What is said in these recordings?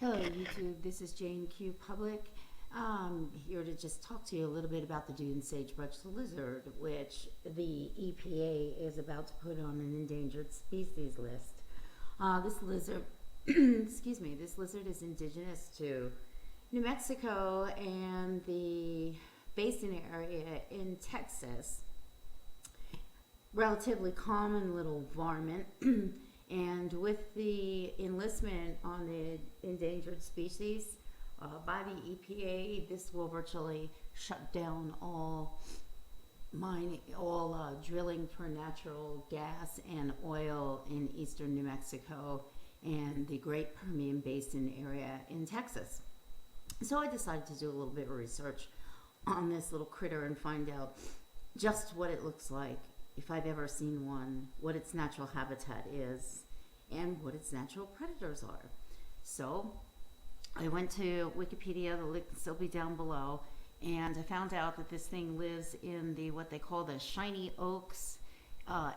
Hello YouTube, this is Jane Q Public. Here to just talk to you a little bit about the dune sagebrush lizard, which the EPA is about to put on an endangered species list. This lizard, excuse me, this lizard is indigenous to New Mexico and the Basin area in Texas. Relatively common little varmint. And with the enlistment on the endangered species by the EPA, this will virtually shut down all mining, all drilling for natural gas and oil in eastern New Mexico and the Great Permian Basin area in Texas. So I decided to do a little bit of research on this little critter and find out just what it looks like, if I've ever seen one, what its natural habitat is, and what its natural predators are. So I went to Wikipedia, the links will be down below, and I found out that this thing lives in the what they call the shiny oaks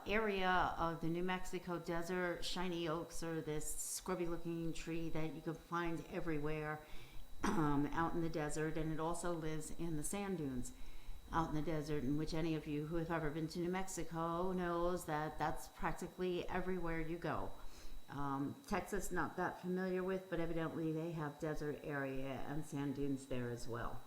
area of the New Mexico desert. Shiny oaks are this scrubby looking tree that you can find everywhere out in the desert, and it also lives in the sand dunes out in the desert, in which any of you who have ever been to New Mexico knows that that's practically everywhere you go. Texas, not that familiar with, but evidently they have desert area and sand dunes there as well.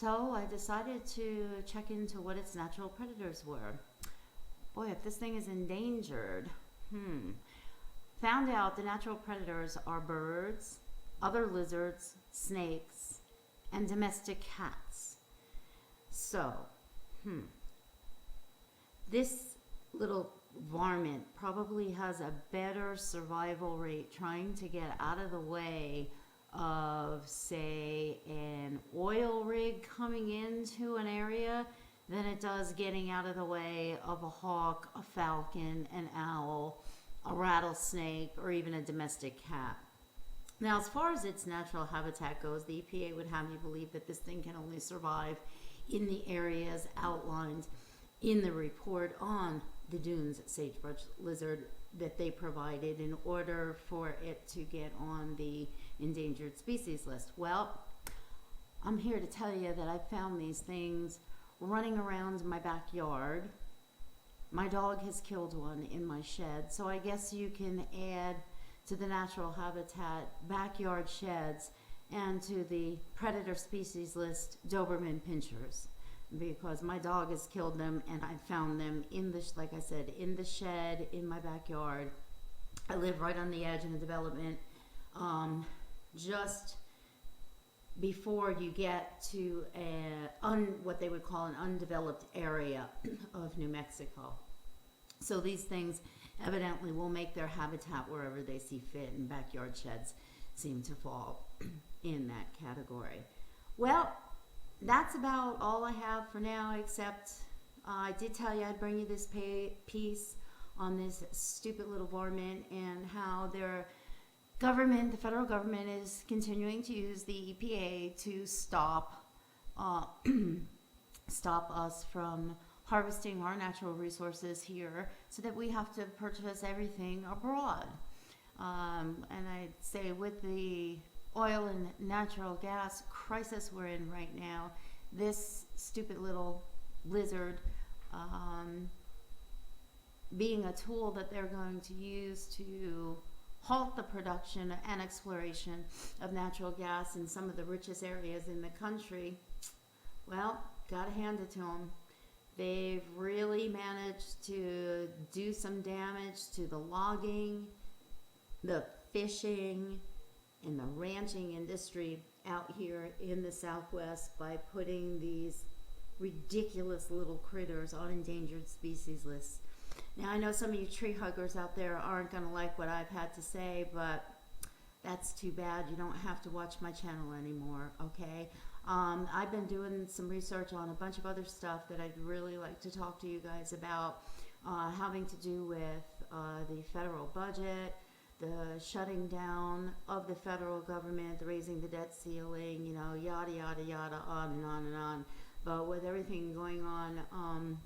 So I decided to check into what its natural predators were. Boy, if this thing is endangered, found out the natural predators are birds, other lizards, snakes, and domestic cats. So, this little varmint probably has a better survival rate trying to get out of the way of, say, an oil rig coming into an area than it does getting out of the way of a hawk, a falcon, an owl, a rattlesnake, or even a domestic cat. Now, as far as its natural habitat goes, the EPA would have you believe that this thing can only survive in the areas outlined in the report on the dunes sagebrush lizard that they provided in order for it to get on the endangered species list. Well, I'm here to tell you that I found these things running around my backyard. My dog has killed one in my shed, so I guess you can add to the natural habitat backyard sheds and to the predator species list Doberman pinschers, because my dog has killed them and I found them in the, like I said, in the shed in my backyard. I live right on the edge of the development, just before you get to what they would call an undeveloped area of New Mexico. So these things evidently will make their habitat wherever they see fit, and backyard sheds seem to fall in that category. Well, that's about all I have for now, except I did tell you I'd bring you this piece on this stupid little varmint and how their government, the federal government, is continuing to use the EPA to stop us from harvesting our natural resources here, so that we have to purchase everything abroad. And I'd say with the oil and natural gas crisis we're in right now, this stupid little lizard being a tool that they're going to use to halt the production and exploration of natural gas in some of the richest areas in the country, well, gotta hand it to them. They've really managed to do some damage to the logging, the fishing, and the ranching industry out here in the Southwest by putting these ridiculous little critters on endangered species lists. Now, I know some of you tree huggers out there aren't going to like what I've had to say, but that's too bad. You don't have to watch my channel anymore, okay? I've been doing some research on a bunch of other stuff that I'd really like to talk to you guys about, having to do with the federal budget, the shutting down of the federal government, the raising the debt ceiling, you know, yada, yada, yada, on and on and on. But with everything going on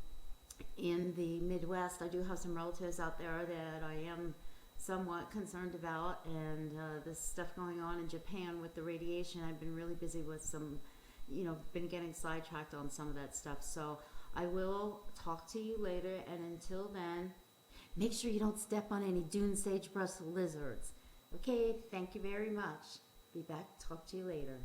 in the Midwest, I do have some relatives out there that I am somewhat concerned about, and this stuff going on in Japan with the radiation. I've been really busy with some, been getting sidetracked on some of that stuff. So I will talk to you later, and until then, make sure you don't step on any dune sagebrush lizards. Okay, thank you very much. Be back, talk to you later.